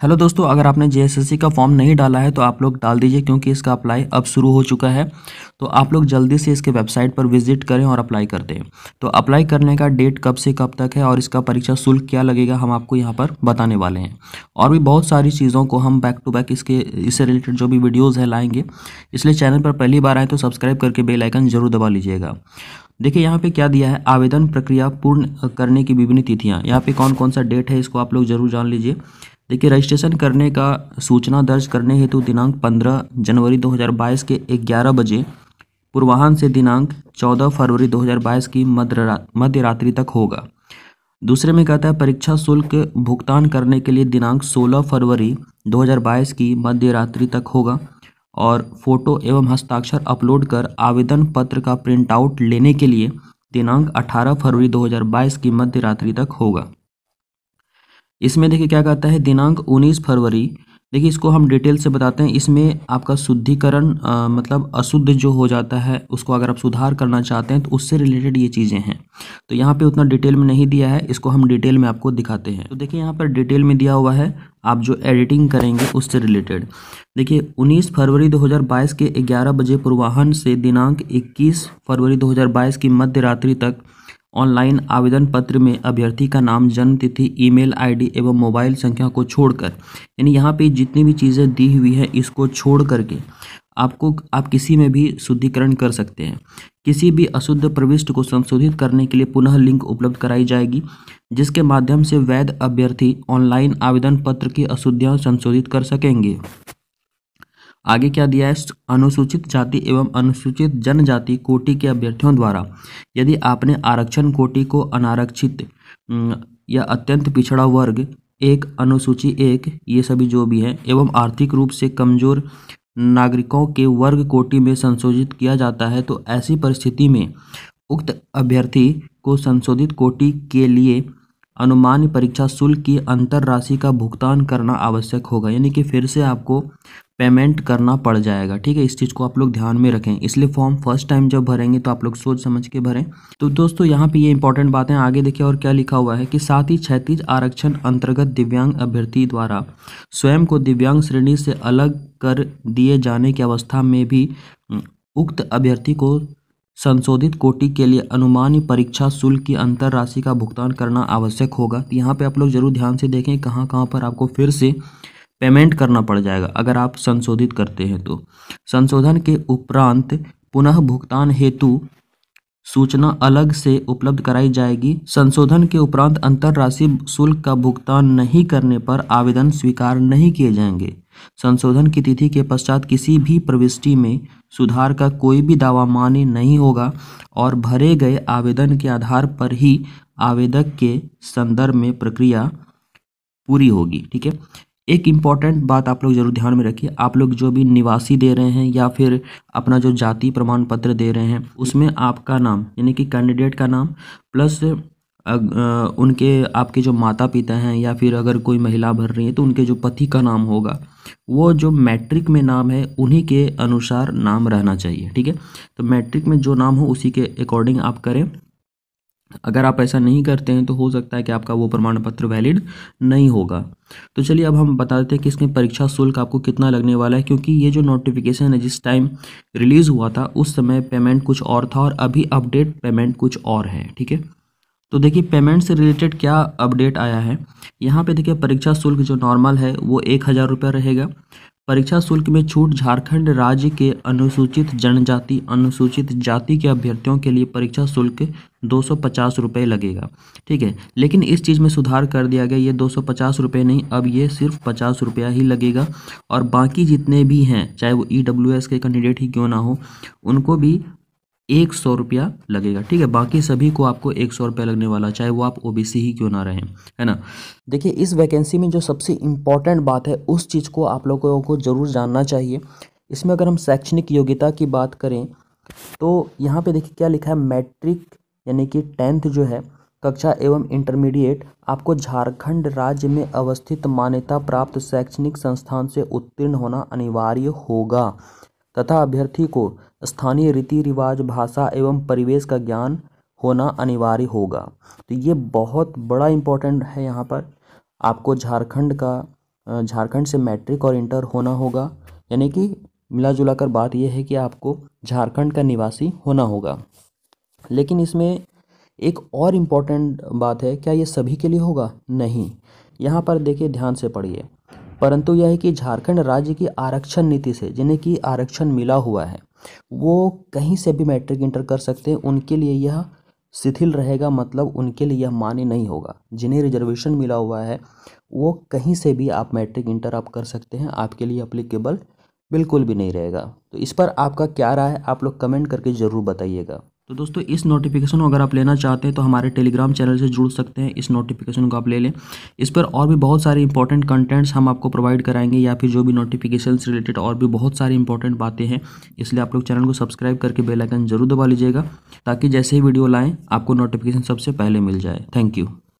Hello दोस्तों, अगर आपने जेएसएससी का फॉर्म नहीं डाला है तो आप लोग डाल दीजिए क्योंकि इसका अप्लाई अब शुरू हो चुका है। तो आप लोग जल्दी से इसके वेबसाइट पर विजिट करें और अप्लाई कर दें। तो अप्लाई करने का डेट कब से कब तक है और इसका परीक्षा शुल्क क्या लगेगा हम आपको यहाँ पर बताने वाले हैं। और भी बहुत सारी चीज़ों को हम बैक टू बैक इससे रिलेटेड जो भी वीडियोज़ हैं लाएंगे। इसलिए चैनल पर पहली बार आए तो सब्सक्राइब करके बेल आइकन जरूर दबा लीजिएगा। देखिए यहाँ पे क्या दिया है, आवेदन प्रक्रिया पूर्ण करने की विभिन्न तिथियाँ। यहाँ पे कौन कौन सा डेट है इसको आप लोग जरूर जान लीजिए। देखिए रजिस्ट्रेशन करने का सूचना दर्ज करने हेतु दिनांक 15 जनवरी 2022 के 11 बजे पूर्वाह्न से दिनांक 14 फरवरी 2022 की मध्य रात्रि तक होगा। दूसरे में कहता है परीक्षा शुल्क भुगतान करने के लिए दिनांक 16 फरवरी 2022 की मध्य रात्रि तक होगा और फोटो एवं हस्ताक्षर अपलोड कर आवेदन पत्र का प्रिंट आउट लेने के लिए दिनांक 18 फरवरी 2022 की मध्य रात्रि तक होगा। इसमें देखिए क्या कहता है, दिनांक 19 फरवरी। देखिए इसको हम डिटेल से बताते हैं। इसमें आपका शुद्धिकरण मतलब अशुद्ध जो हो जाता है उसको अगर आप सुधार करना चाहते हैं तो उससे रिलेटेड ये चीज़ें हैं। तो यहाँ पे उतना डिटेल में नहीं दिया है, इसको हम डिटेल में आपको दिखाते हैं। तो देखिए यहाँ पर डिटेल में दिया हुआ है, आप जो एडिटिंग करेंगे उससे रिलेटेड। देखिए 19 फरवरी 2022 के 11 बजे पूर्वाह्न से दिनांक 21 फरवरी 2022 की मध्य रात्रि तक ऑनलाइन आवेदन पत्र में अभ्यर्थी का नाम, जन्म तिथि, ईमेल आईडी एवं मोबाइल संख्या को छोड़कर, यानी यहाँ पे जितनी भी चीज़ें दी हुई है इसको छोड़ करके आप किसी में भी शुद्धिकरण कर सकते हैं। किसी भी अशुद्ध प्रविष्टि को संशोधित करने के लिए पुनः लिंक उपलब्ध कराई जाएगी, जिसके माध्यम से वैध अभ्यर्थी ऑनलाइन आवेदन पत्र की अशुद्धियाँ संशोधित कर सकेंगे। आगे क्या दिया है, अनुसूचित जाति एवं अनुसूचित जनजाति कोटि के अभ्यर्थियों द्वारा यदि आपने आरक्षण कोटि को अनारक्षित या अत्यंत पिछड़ा वर्ग एक, अनुसूची एक, ये सभी जो भी हैं, एवं आर्थिक रूप से कमजोर नागरिकों के वर्ग कोटि में संशोधित किया जाता है तो ऐसी परिस्थिति में उक्त अभ्यर्थी को संशोधित कोटि के लिए अनुमान्य परीक्षा शुल्क की अंतर राशि का भुगतान करना आवश्यक होगा, यानी कि फिर से आपको पेमेंट करना पड़ जाएगा। ठीक है, इस चीज़ को आप लोग ध्यान में रखें। इसलिए फॉर्म फर्स्ट टाइम जब भरेंगे तो आप लोग सोच समझ के भरें। तो दोस्तों यहाँ पे ये इंपॉर्टेंट बातें आगे देखिए और क्या लिखा हुआ है कि साथ ही क्षैतिज आरक्षण अंतर्गत दिव्यांग अभ्यर्थी द्वारा स्वयं को दिव्यांग श्रेणी से अलग कर दिए जाने की अवस्था में भी उक्त अभ्यर्थी को संशोधित कोटि के लिए अनुमान्य परीक्षा शुल्क की अंतर राशि का भुगतान करना आवश्यक होगा। तो यहाँ पे आप लोग जरूर ध्यान से देखें कहाँ कहाँ पर आपको फिर से पेमेंट करना पड़ जाएगा अगर आप संशोधित करते हैं तो। संशोधन के उपरांत पुनः भुगतान हेतु सूचना अलग से उपलब्ध कराई जाएगी। संशोधन के उपरांत अंतर राशि शुल्क का भुगतान नहीं करने पर आवेदन स्वीकार नहीं किए जाएंगे। संशोधन की तिथि के पश्चात किसी भी प्रविष्टि में सुधार का कोई भी दावा मान्य नहीं होगा और भरे गए आवेदन के आधार पर ही आवेदक के संदर्भ में प्रक्रिया पूरी होगी। ठीक है, एक इम्पॉर्टेंट बात आप लोग जरूर ध्यान में रखिए, आप लोग जो भी निवासी दे रहे हैं या फिर अपना जो जाति प्रमाण पत्र दे रहे हैं उसमें आपका नाम यानी कि कैंडिडेट का नाम प्लस उनके आपके जो माता पिता हैं या फिर अगर कोई महिला भर रही है तो उनके जो पति का नाम होगा वो जो मैट्रिक में नाम है उन्हीं के अनुसार नाम रहना चाहिए। ठीक है, तो मैट्रिक में जो नाम हो उसी के अकॉर्डिंग आप करें। अगर आप ऐसा नहीं करते हैं तो हो सकता है कि आपका वो प्रमाण पत्र वैलिड नहीं होगा। तो चलिए अब हम बता देते हैं कि इसमें परीक्षा शुल्क आपको कितना लगने वाला है, क्योंकि ये जो नोटिफिकेशन है जिस टाइम रिलीज़ हुआ था उस समय पेमेंट कुछ और था और अभी अपडेट पेमेंट कुछ और है। ठीक है, तो देखिए पेमेंट से रिलेटेड क्या अपडेट आया है। यहाँ पे देखिए परीक्षा शुल्क जो नॉर्मल है वो 1000 रुपये रहेगा। परीक्षा शुल्क में छूट झारखंड राज्य के अनुसूचित जनजाति अनुसूचित जाति के अभ्यर्थियों के लिए परीक्षा शुल्क 250 रुपये लगेगा। ठीक है, लेकिन इस चीज़ में सुधार कर दिया गया, ये 250 रुपये नहीं, अब ये सिर्फ 50 रुपया ही लगेगा। और बाकी जितने भी हैं चाहे वो EWS के कैंडिडेट ही क्यों ना हो उनको भी 100 रुपया लगेगा। ठीक है, बाकी सभी को आपको 100 रुपया लगने वाला, चाहे वो आप OBC ही क्यों ना रहें, है ना। देखिए इस वैकेंसी में जो सबसे इम्पॉर्टेंट बात है उस चीज़ को आप लोगों को ज़रूर जानना चाहिए। इसमें अगर हम शैक्षणिक योग्यता की बात करें तो यहाँ पे देखिए क्या लिखा है, मैट्रिक यानी कि 10th जो है कक्षा एवं इंटरमीडिएट आपको झारखंड राज्य में अवस्थित मान्यता प्राप्त शैक्षणिक संस्थान से उत्तीर्ण होना अनिवार्य होगा तथा अभ्यर्थी को स्थानीय रीति रिवाज, भाषा एवं परिवेश का ज्ञान होना अनिवार्य होगा। तो ये बहुत बड़ा इम्पोर्टेंट है। यहाँ पर आपको झारखंड का झारखंड से मैट्रिक और इंटर होना होगा, यानी कि मिला जुला कर बात यह है कि आपको झारखंड का निवासी होना होगा। लेकिन इसमें एक और इम्पॉर्टेंट बात है, क्या ये सभी के लिए होगा? नहीं। यहाँ पर देखिए, ध्यान से पढ़िए। परंतु यह है कि झारखंड राज्य की आरक्षण नीति से जिन्हें कि आरक्षण मिला हुआ है वो कहीं से भी मैट्रिक इंटर कर सकते हैं, उनके लिए यह शिथिल रहेगा, मतलब उनके लिए यह मान्य नहीं होगा। जिन्हें रिजर्वेशन मिला हुआ है वो कहीं से भी आप मैट्रिक इंटर आप कर सकते हैं, आपके लिए अप्लीकेबल बिल्कुल भी नहीं रहेगा। तो इस पर आपका क्या राय है, आप लोग कमेंट करके ज़रूर बताइएगा। तो दोस्तों, इस नोटिफिकेशन को अगर आप लेना चाहते हैं तो हमारे टेलीग्राम चैनल से जुड़ सकते हैं, इस नोटिफिकेशन को आप ले लें। इस पर और भी बहुत सारे इंपॉर्टेंट कंटेंट्स हम आपको प्रोवाइड कराएंगे, या फिर जो भी नोटिफिकेशन से रिलेटेड और भी बहुत सारी इंपॉर्टेंट बातें हैं। इसलिए आप लोग चैनल को सब्सक्राइब करके बेल आइकन जरूर दबा लीजिएगा, ताकि जैसे ही वीडियो लाएँ आपको नोटिफिकेशन सबसे पहले मिल जाए। Thank you.